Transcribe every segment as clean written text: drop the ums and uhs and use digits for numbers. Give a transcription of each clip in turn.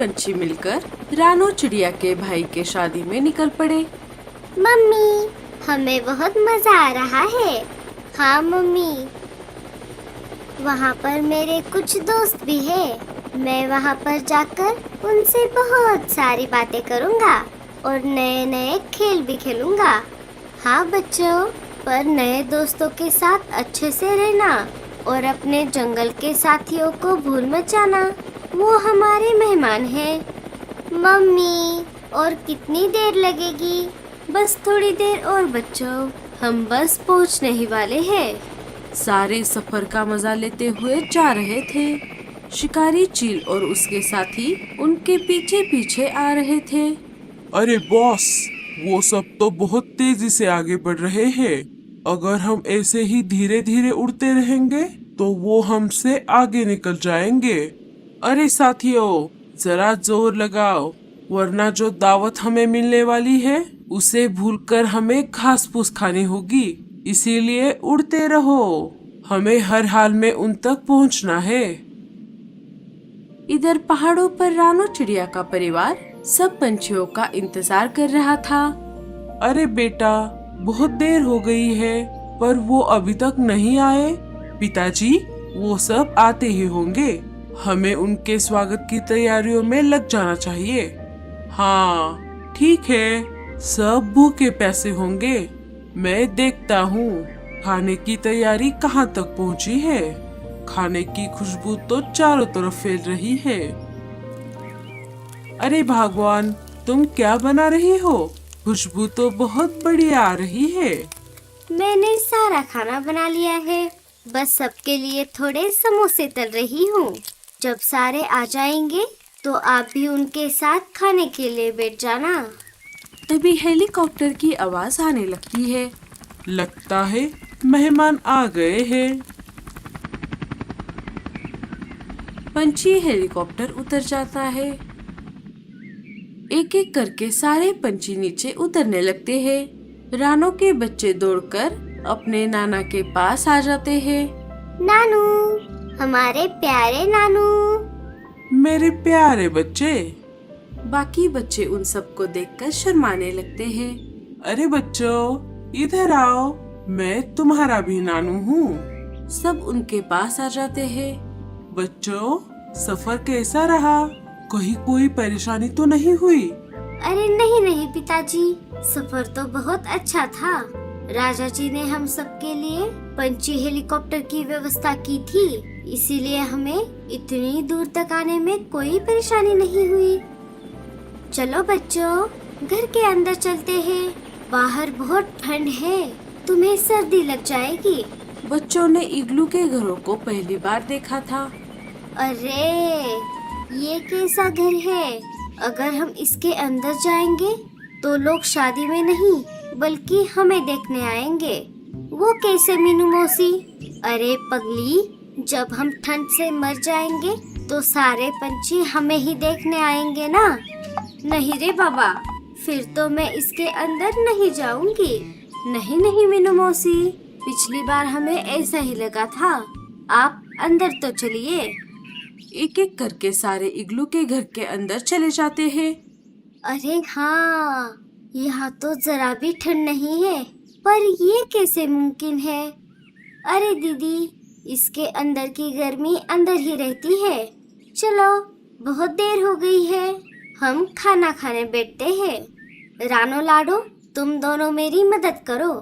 पंछी मिलकर रानो चिड़िया के भाई के शादी में निकल पड़े। मम्मी, हमें बहुत मजा आ रहा है। हाँ मम्मी, वहाँ पर मेरे कुछ दोस्त भी हैं। मैं वहाँ पर जाकर उनसे बहुत सारी बातें करूँगा और नए नए खेल भी खेलूँगा। हाँ बच्चों, पर नए दोस्तों के साथ अच्छे से रहना और अपने जंगल के साथियों को भूल मत जाना, वो हमारे मेहमान हैं। मम्मी, और कितनी देर लगेगी? बस थोड़ी देर और बच्चों, हम बस पहुँचने ही वाले हैं। सारे सफर का मजा लेते हुए जा रहे थे। शिकारी चील और उसके साथी उनके पीछे पीछे आ रहे थे। अरे बॉस, वो सब तो बहुत तेजी से आगे बढ़ रहे हैं। अगर हम ऐसे ही धीरे धीरे उड़ते रहेंगे तो वो हमसे आगे निकल जाएंगे। अरे साथियों, जरा जोर लगाओ, वरना जो दावत हमें मिलने वाली है उसे भूलकर हमें घास फूस खानी होगी। इसीलिए उड़ते रहो, हमें हर हाल में उन तक पहुंचना है। इधर पहाड़ों पर रानो चिड़िया का परिवार सब पंछियों का इंतजार कर रहा था। अरे बेटा, बहुत देर हो गई है, पर वो अभी तक नहीं आए। पिताजी, वो सब आते ही होंगे। हमें उनके स्वागत की तैयारियों में लग जाना चाहिए। हाँ ठीक है, सब भूखे प्यासे होंगे। मैं देखता हूँ खाने की तैयारी कहाँ तक पहुँची है। खाने की खुशबू तो चारों तरफ फैल रही है। अरे भगवान, तुम क्या बना रही हो? खुशबू तो बहुत बढ़िया आ रही है। मैंने सारा खाना बना लिया है, बस सबके लिए थोड़े समोसे तल रही हूँ। जब सारे आ जाएंगे तो आप भी उनके साथ खाने के लिए बैठ जाना। तभी हेलीकॉप्टर की आवाज आने लगती है। लगता है मेहमान आ गए हैं। पंछी हेलीकॉप्टर उतर जाता है। एक एक करके सारे पंछी नीचे उतरने लगते हैं। रानो के बच्चे दौड़कर अपने नाना के पास आ जाते हैं। नानू, हमारे प्यारे नानू। मेरे प्यारे बच्चे। बाकी बच्चे उन सबको देखकर शर्माने लगते हैं। अरे बच्चों, इधर आओ, मैं तुम्हारा भी नानू हूँ। सब उनके पास आ जाते हैं। बच्चों, सफर कैसा रहा? कहीं कोई परेशानी तो नहीं हुई? अरे नहीं नहीं पिताजी, सफर तो बहुत अच्छा था। राजा जी ने हम सबके लिए पंछी हेलीकॉप्टर की व्यवस्था की थी, इसीलिए हमें इतनी दूर तक आने में कोई परेशानी नहीं हुई। चलो बच्चों, घर के अंदर चलते हैं। बाहर बहुत ठंड है, तुम्हें सर्दी लग जाएगी। बच्चों ने इग्लू के घरों को पहली बार देखा था। अरे, ये कैसा घर है? अगर हम इसके अंदर जाएंगे तो लोग शादी में नहीं बल्कि हमें देखने आएंगे। वो कैसे मीनू मौसी? अरे पगली, जब हम ठंड से मर जाएंगे तो सारे पंछी हमें ही देखने आएंगे ना। नहीं रे बाबा, फिर तो मैं इसके अंदर नहीं जाऊंगी। नहीं नहीं मीनू मौसी, पिछली बार हमें ऐसा ही लगा था। आप अंदर तो चलिए। एक एक करके सारे इग्लू के घर के अंदर चले जाते हैं। अरे हाँ, यहाँ तो जरा भी ठंड नहीं है, पर ये कैसे मुमकिन है? अरे दीदी, इसके अंदर की गर्मी अंदर ही रहती है। चलो, बहुत देर हो गई है, हम खाना खाने बैठते हैं। रानो लाडो, तुम दोनों मेरी मदद करो।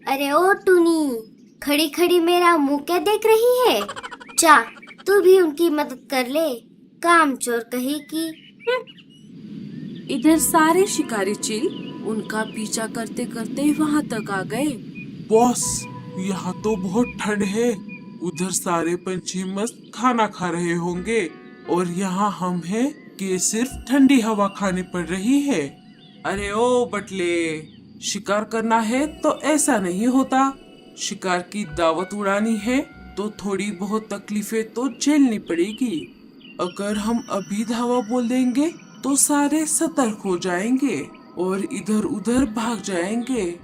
अरे ओ टूनी, खड़ी खड़ी मेरा मुंह क्या देख रही है? जा, तू भी उनकी मदद कर ले, काम चोर कहीं की। इधर सारे शिकारी चील उनका पीछा करते करते वहाँ तक आ गए। बॉस, यहाँ तो बहुत ठंड है। उधर सारे पंछी मस्त खाना खा रहे होंगे और यहाँ हम हैं कि सिर्फ ठंडी हवा खानी पड़ रही है। अरे ओ बटले, शिकार करना है तो ऐसा नहीं होता। शिकार की दावत उड़ानी है तो थोड़ी बहुत तकलीफें तो झेलनी पड़ेगी। अगर हम अभी धावा बोल देंगे तो सारे सतर्क हो जाएंगे और इधर उधर भाग जाएंगे।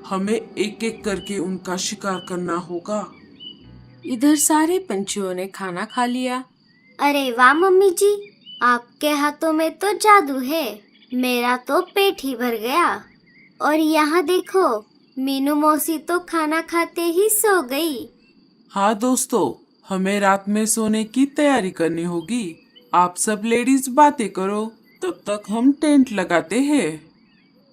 हमें एक एक करके उनका शिकार करना होगा। इधर सारे पंछियों ने खाना खा लिया। अरे वाह मम्मी जी, आपके हाथों में तो जादू है, मेरा तो पेट ही भर गया। और यहाँ देखो, मीनू मौसी तो खाना खाते ही सो गई। हाँ दोस्तों, हमें रात में सोने की तैयारी करनी होगी। आप सब लेडीज बातें करो, तब तक हम टेंट लगाते हैं।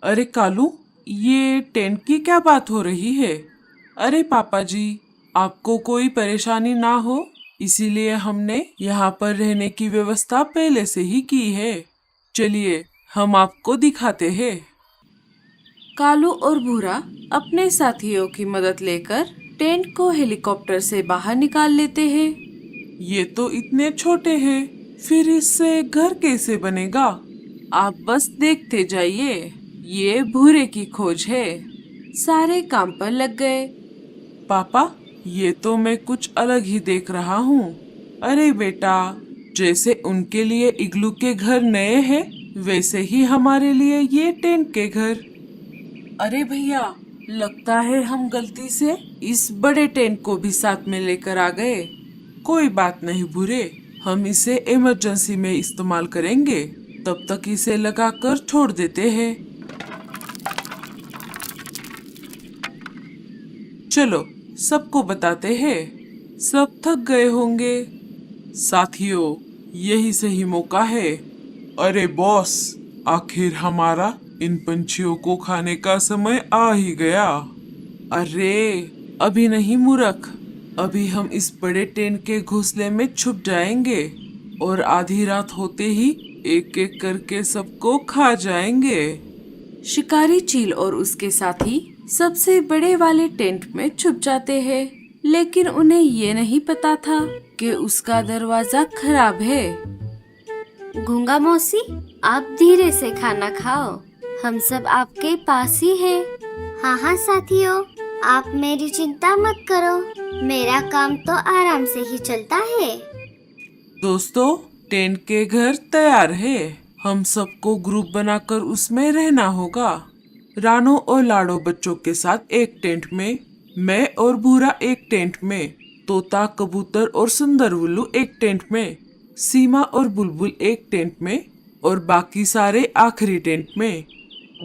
अरे कालू, ये टेंट की क्या बात हो रही है? अरे पापा जी, आपको कोई परेशानी ना हो इसीलिए हमने यहाँ पर रहने की व्यवस्था पहले से ही की है। चलिए हम आपको दिखाते हैं। कालू और भूरा अपने साथियों की मदद लेकर टेंट को हेलीकॉप्टर से बाहर निकाल लेते हैं। ये तो इतने छोटे हैं, फिर इससे घर कैसे बनेगा? आप बस देखते जाइए, ये भूरे की खोज है। सारे काम पर लग गए। पापा, ये तो मैं कुछ अलग ही देख रहा हूँ। अरे बेटा, जैसे उनके लिए इग्लू के घर नए हैं, वैसे ही हमारे लिए ये टेंट के घर। अरे भैया, लगता है हम गलती से इस बड़े टेंट को भी साथ में लेकर आ गए। कोई बात नहीं बुरे, हम इसे इमरजेंसी में इस्तेमाल करेंगे, तब तक इसे लगाकर छोड़ देते हैं। चलो सबको बताते हैं, सब थक गए होंगे। साथियों, यही सही मौका है। अरे बॉस, आखिर हमारा इन पंछियों को खाने का समय आ ही गया। अरे अभी नहीं मूर्ख, अभी हम इस बड़े टेंट के घोंसले में छुप जाएंगे और आधी रात होते ही एक एक करके सबको खा जाएंगे। शिकारी चील और उसके साथी सबसे बड़े वाले टेंट में छुप जाते हैं, लेकिन उन्हें ये नहीं पता था कि उसका दरवाजा खराब है। घूंगा मौसी, आप धीरे से खाना खाओ, हम सब आपके पास ही हैं। हाँ हाँ साथियों, आप मेरी चिंता मत करो, मेरा काम तो आराम से ही चलता है। दोस्तों, टेंट के घर तैयार है। हम सबको ग्रुप बनाकर उसमें रहना होगा। रानो और लाडो बच्चों के साथ एक टेंट में, मैं और भूरा एक टेंट में, तोता, कबूतर और सुंदर उल्लू एक टेंट में, सीमा और बुलबुल एक टेंट में और बाकी सारे आखिरी टेंट में।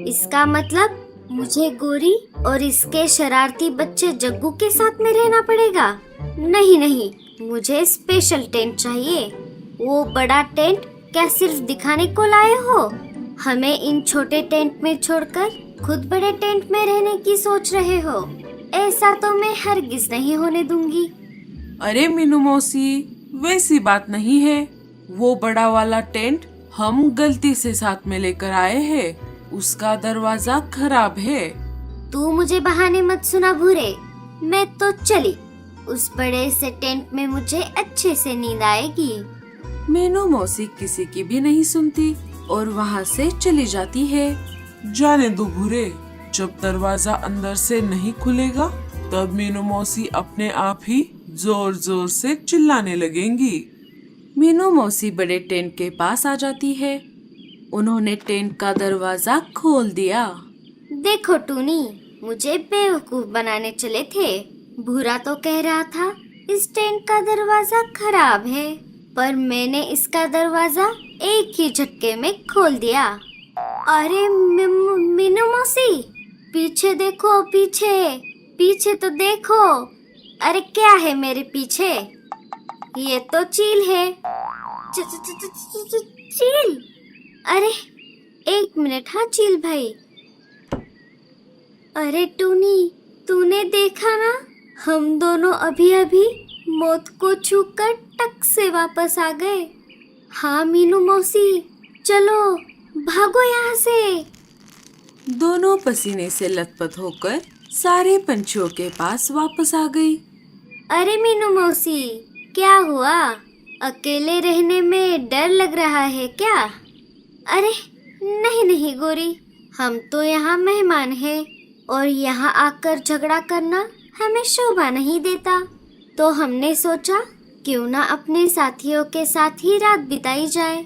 इसका मतलब मुझे गोरी और इसके शरारती बच्चे जग्गू के साथ में रहना पड़ेगा? नहीं नहीं, मुझे स्पेशल टेंट चाहिए। वो बड़ा टेंट क्या सिर्फ दिखाने को लाए हो? हमें इन छोटे टेंट में छोड़कर खुद बड़े टेंट में रहने की सोच रहे हो? ऐसा तो मैं हरगिज नहीं होने दूंगी। अरे मीनू मौसी, वैसी बात नहीं है। वो बड़ा वाला टेंट हम गलती से साथ में लेकर आए हैं, उसका दरवाजा खराब है। तू मुझे बहाने मत सुना भूरे, मैं तो चली। उस बड़े से टेंट में मुझे अच्छे से नींद आएगी। मीनू मौसी किसी की भी नहीं सुनती और वहाँ से चली जाती है। जाने दो भूरे, जब दरवाजा अंदर से नहीं खुलेगा तब मीनू मौसी अपने आप ही जोर जोर से चिल्लाने लगेंगी। मीनू मौसी बड़े टेंट के पास आ जाती है। उन्होंने टेंट का दरवाजा खोल दिया। देखो टूनी, मुझे बेवकूफ बनाने चले थे। भूरा तो कह रहा था इस टेंट का दरवाजा खराब है, पर मैंने इसका दरवाजा एक ही झटके में खोल दिया। अरे मीनू मौसी, पीछे देखो, पीछे पीछे तो देखो। अरे क्या है मेरे पीछे? ये तो चील है। चील? अरे एक मिनट, हाँ चील भाई। अरे टूनी, तूने देखा ना, हम दोनों अभी अभी मौत को छूकर टक से वापस आ गए। हाँ मीनू मौसी, चलो भागो यहाँ से। दोनों पसीने से लथपथ होकर सारे पंछियों के पास वापस आ गई। अरे मीनू मौसी, क्या हुआ? अकेले रहने में डर लग रहा है क्या? अरे नहीं नहीं गोरी, हम तो यहाँ मेहमान हैं और यहाँ आकर झगड़ा करना हमें शोभा नहीं देता, तो हमने सोचा क्यों ना अपने साथियों के साथ ही रात बिताई जाए।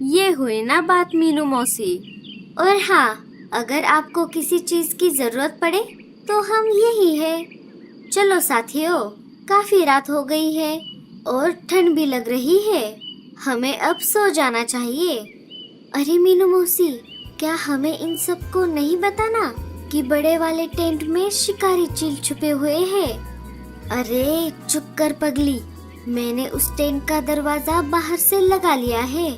ये हुई ना बात मीनू मौसी। और हाँ, अगर आपको किसी चीज की जरूरत पड़े तो हम यही है। चलो साथियों, काफी रात हो गई है और ठंड भी लग रही है। हमें अब सो जाना चाहिए। अरे मीनू मौसी, क्या हमें इन सबको नहीं बताना कि बड़े वाले टेंट में शिकारी चील छुपे हुए हैं? अरे चुप कर पगली, मैंने उस टेंट का दरवाजा बाहर से लगा लिया है।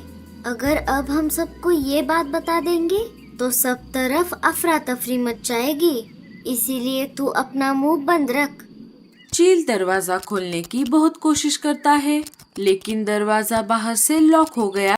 अगर अब हम सबको ये बात बता देंगे तो सब तरफ अफरा तफरी मच जाएगी, इसीलिए तू अपना मुंह बंद रख। चील दरवाजा खोलने की बहुत कोशिश करता है, लेकिन दरवाजा बाहर से लॉक हो गया